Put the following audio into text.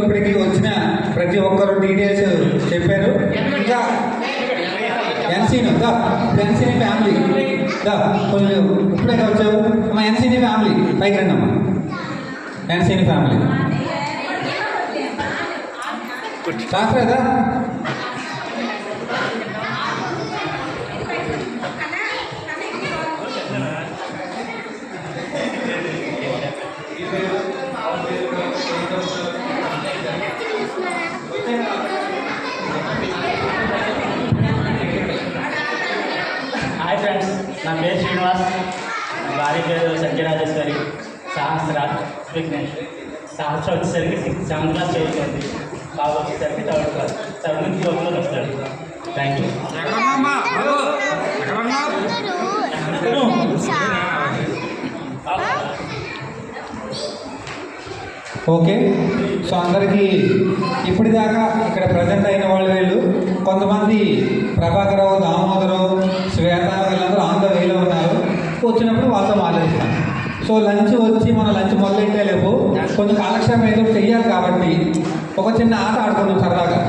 ఇప్పటికి వచ్చిన ప్రతి ఒక్కరు డీటెయిల్స్ చెప్పారు. ఇంకా ఎన్సీని ఎన్సీని ఫ్యామిలీ కొంచెం ఇప్పుడే వచ్చావు మా ఎన్సీని ఫ్యామిలీ పైకి రండి అమ్మా. ఎన్సీని ఫ్యామిలీ శాస్త్రేదా హాయ్ ఫ్రెండ్స్, నా పేరు శ్రీనివాస్, నా భార్య పేరు సత్యరాజేశ్వరి. సహస్ర విఘ్నేష్. సహస్ర వచ్చేసరికి 7th క్లాస్ చదువుతుంది, బాబు వచ్చేసరికి 3rd క్లాస్. 7th క్లాస్లో వస్తాడు. Thank you. ఓకే. సో అందరికీ ఇప్పటిదాకా ఇక్కడ ప్రజెంట్ అయిన వాళ్ళు వీళ్ళు కొంతమంది ప్రభాకరరావు, దామోదరావు, శ్వేత వీళ్ళందరూ ఆన్ ద వేలో ఉన్నారు. వచ్చినప్పుడు వాళ్ళతో మాట్లాడిస్తాను. సో లంచ్ వచ్చి మన లంచ్ మొదలెట్టే లేపు కొంచెం కాలక్షేపం ఏదో చెయ్యాలి కాబట్టి ఒక చిన్న ఆట ఆడుకున్నాం సరదాగా.